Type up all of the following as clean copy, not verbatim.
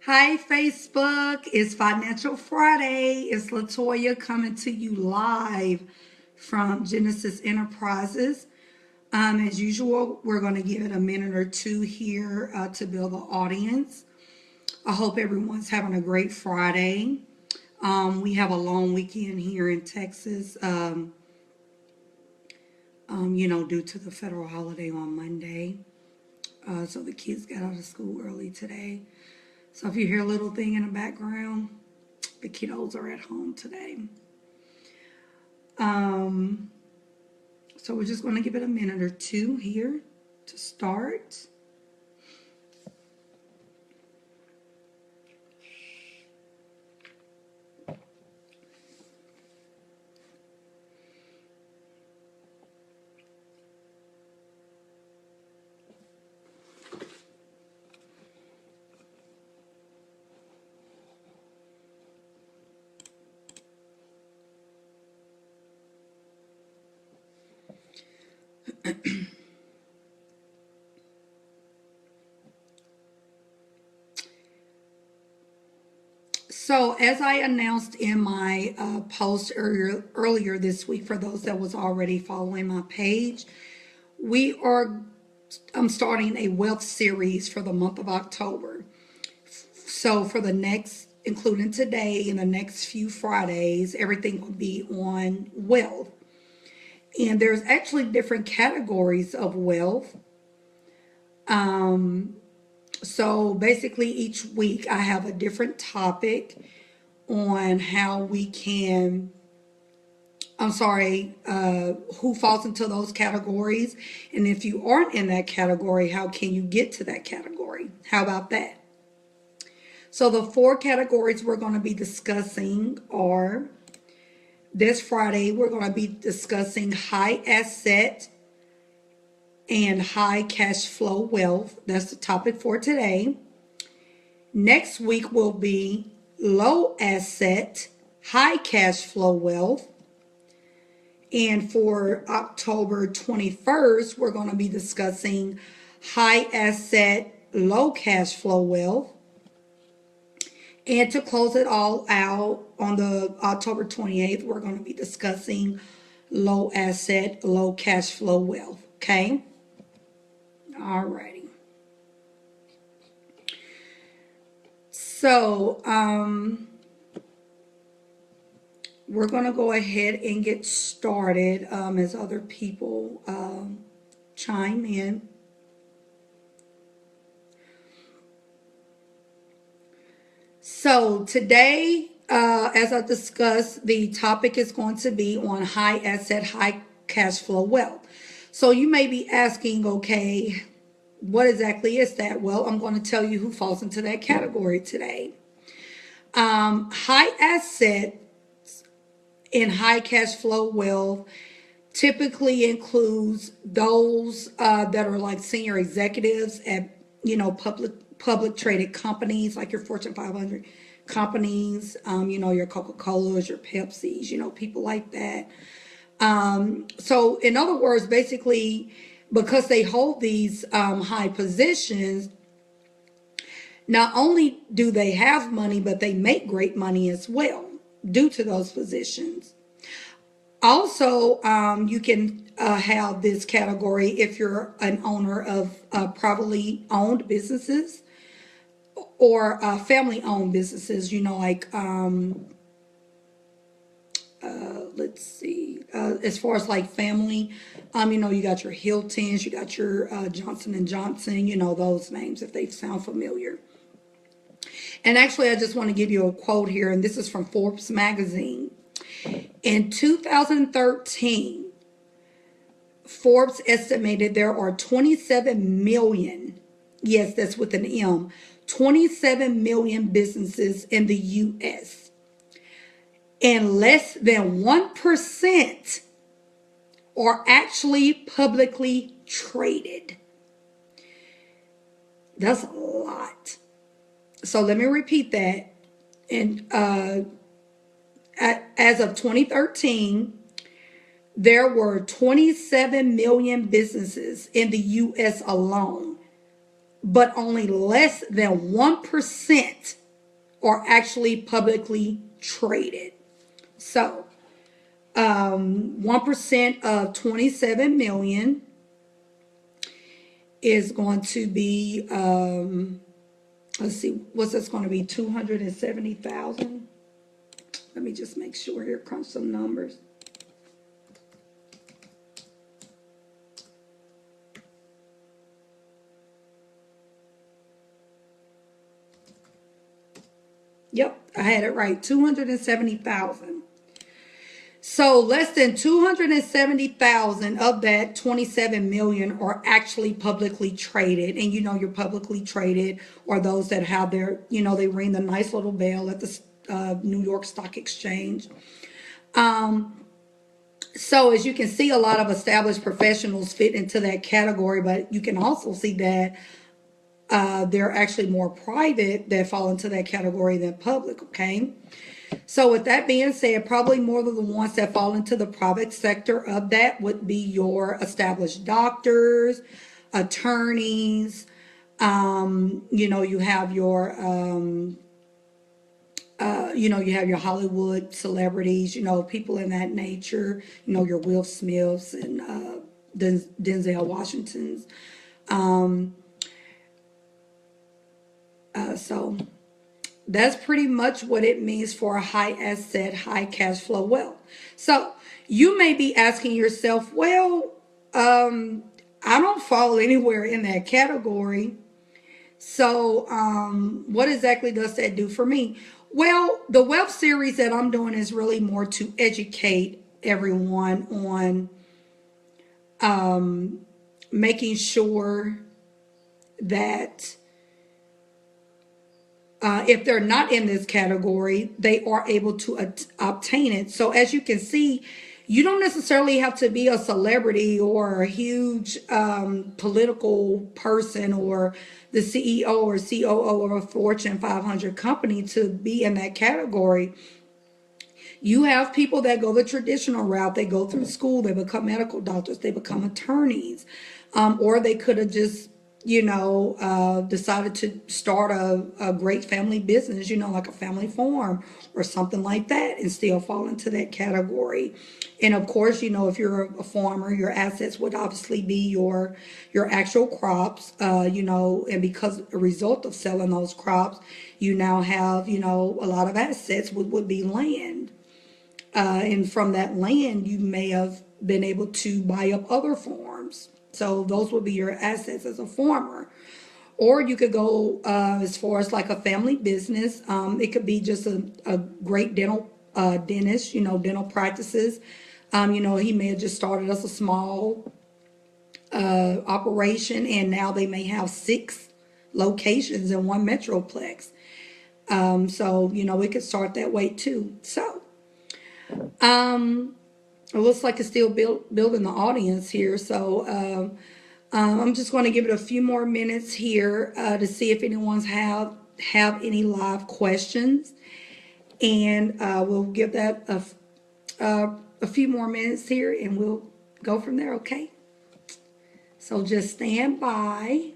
Hi, Facebook. It's Financial Friday. It's Latoya coming to you live from Genesis Enterprises. As usual, we're going to give it a minute or two here to build the audience. I hope everyone's having a great Friday. We have a long weekend here in Texas, due to the federal holiday on Monday. So the kids got out of school early today. So if you hear a little thing in the background, the kiddos are at home today. So we're just going to give it a minute or two here to start. So as I announced in my post earlier this week, for those that was already following my page, I'm starting a wealth series for the month of October. So for the next, including today and the next few Fridays, everything will be on wealth. And there's actually different categories of wealth. So basically, each week I have a different topic on how we can, who falls into those categories. And if you aren't in that category, how can you get to that category? How about that? So the four categories we're going to be discussing are this Friday, we're going to be discussing high asset and high cash flow wealth. That's the topic for today. Next week will be low asset, high cash flow wealth. And for October 21st, we're going to be discussing high asset, low cash flow wealth. And to close it all out on the October 28th, we're going to be discussing low asset, low cash flow wealth. Okay? Alrighty. So, we're going to go ahead and get started as other people chime in. So today, as I discussed, the topic is going to be on high asset, high cash flow wealth. So you may be asking, okay, what exactly is that? Well, I'm going to tell you who falls into that category today. High asset and high cash flow wealth typically includes those that are like senior executives at public traded companies like your Fortune 500 companies, your Coca-Colas, your Pepsis, people like that. So in other words, basically, because they hold these high positions, not only do they have money, but they make great money as well due to those positions. Also, you can have this category if you're an owner of privately owned businesses or family owned businesses, let's see, as far as like family, you got your Hiltons, you got your Johnson and Johnson, those names if they sound familiar. And actually, I just want to give you a quote here, and this is from Forbes magazine. In 2013, Forbes estimated there are 27 million, yes, that's with an M, 27 million businesses in the U.S. And less than 1% are actually publicly traded. That's a lot. So let me repeat that. And as of 2013, there were 27 million businesses in the U.S. alone, but only less than 1% are actually publicly traded. So 1% of 27 million is going to be, let's see, what's this going to be? 270,000. Let me just make sure here, crunch some numbers. Yep, I had it right. 270,000. So less than 270,000 of that 27 million are actually publicly traded. And your publicly traded are those that have their, they ring the nice little bell at the New York Stock Exchange. So as you can see, a lot of established professionals fit into that category, but you can also see that there are actually more private that fall into that category than public, okay? So with that being said, probably more of the ones that fall into the private sector of that would be your established doctors, attorneys, you have your, you have your Hollywood celebrities, people in that nature, your Will Smiths and Denzel Washingtons. So that's pretty much what it means for a high asset, high cash flow wealth. So you may be asking yourself, well, I don't fall anywhere in that category. So what exactly does that do for me? Well, the web series that I'm doing is really more to educate everyone on making sure that if they're not in this category, they are able to obtain it. So as you can see, you don't necessarily have to be a celebrity or a huge political person or the CEO or COO of a Fortune 500 company to be in that category. You have people that go the traditional route. They go through school, they become medical doctors, they become attorneys, or they could have just, decided to start a great family business, like a family farm or something like that, and still fall into that category. And of course, if you're a farmer, your assets would obviously be your actual crops, and because a result of selling those crops, you now have, a lot of assets would be land. And from that land, you may have been able to buy up other farms. So those would be your assets as a farmer. Or you could go as far as like a family business. It could be just a great dental dentist, dental practices. He may have just started as a small operation, and now they may have 6 locations in one metroplex. So, it could start that way too. So, it looks like it's still building the audience here. So I'm just going to give it a few more minutes here to see if anyone's have any live questions, and we'll give that a few more minutes here, and we'll go from there. Okay. So just stand by.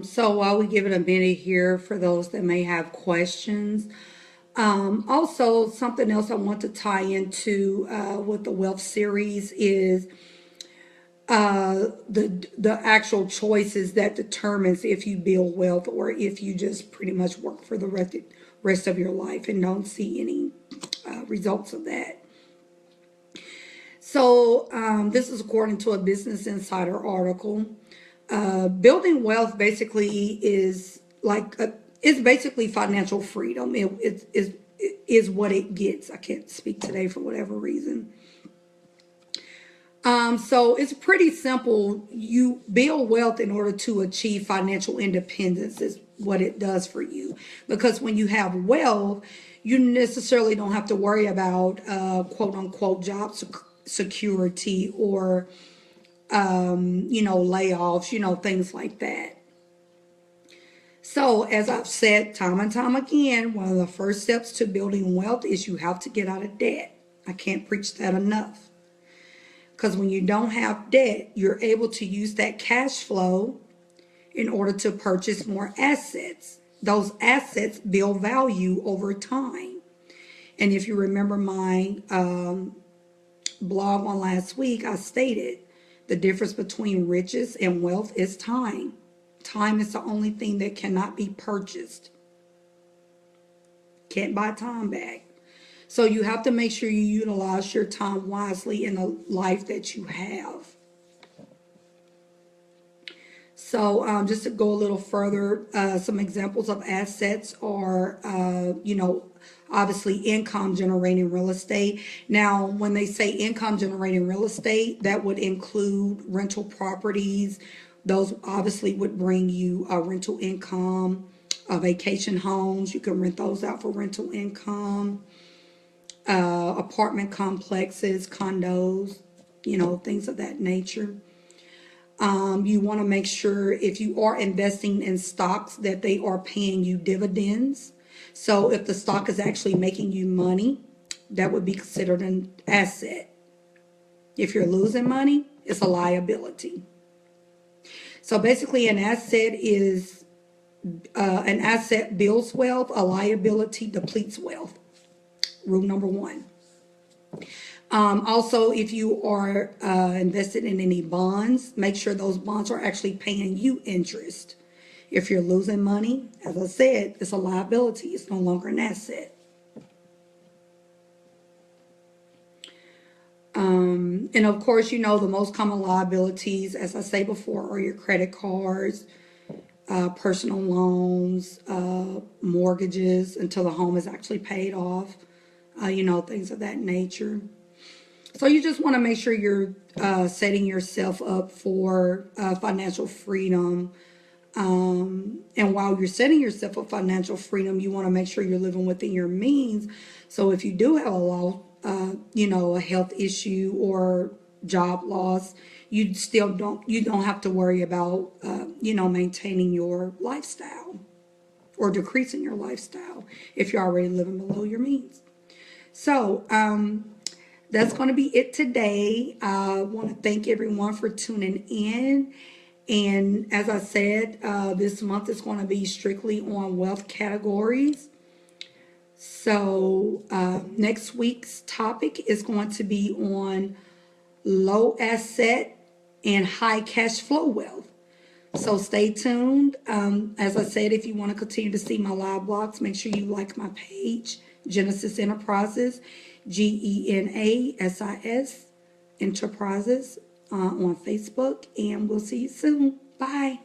So while we give it a minute here for those that may have questions, Also, something else I want to tie into with the wealth series is the actual choices that determines if you build wealth or if you just pretty much work for the rest of your life and don't see any results of that. So this is according to a Business Insider article. Building wealth basically is it's basically financial freedom. It is what it gets. I can't speak today for whatever reason. So it's pretty simple. You build wealth in order to achieve financial independence is what it does for you. Because when you have wealth, you necessarily don't have to worry about quote unquote job security or layoffs, things like that. So as I've said time and time again, one of the first steps to building wealth is you have to get out of debt. I can't preach that enough. Because when you don't have debt, you're able to use that cash flow in order to purchase more assets. Those assets build value over time. And if you remember my blog on last week, I stated the difference between riches and wealth is time. Time is the only thing that cannot be purchased. Can't buy time back. So you have to make sure you utilize your time wisely in the life that you have. So just to go a little further, some examples of assets are, obviously income generating real estate. Now, when they say income generating real estate, that would include rental properties. Those obviously would bring you rental income, vacation homes. You can rent those out for rental income. Apartment complexes, condos, things of that nature. You want to make sure if you are investing in stocks that they are paying you dividends. So if the stock is actually making you money, that would be considered an asset. If you're losing money, it's a liability. So basically an asset builds wealth, a liability depletes wealth. Rule number one. Also, if you are invested in any bonds, make sure those bonds are actually paying you interest. If you're losing money, as I said, it's a liability. It's no longer an asset. And of course, the most common liabilities, as I say before, are your credit cards, personal loans, mortgages until the home is actually paid off, things of that nature. So you just want to make sure you're setting yourself up for financial freedom. And while you're setting yourself up financial freedom, you want to make sure you're living within your means. So if you do have a health issue or job loss, you don't have to worry about, maintaining your lifestyle or decreasing your lifestyle if you're already living below your means. So, that's going to be it today. I want to thank everyone for tuning in. And as I said, this month is going to be strictly on wealth categories. So next week's topic is going to be on low asset and high cash flow wealth. So stay tuned. As I said, if you want to continue to see my live blogs, make sure you like my page, Genesis Enterprises, GENASIS Enterprises on Facebook. And we'll see you soon. Bye.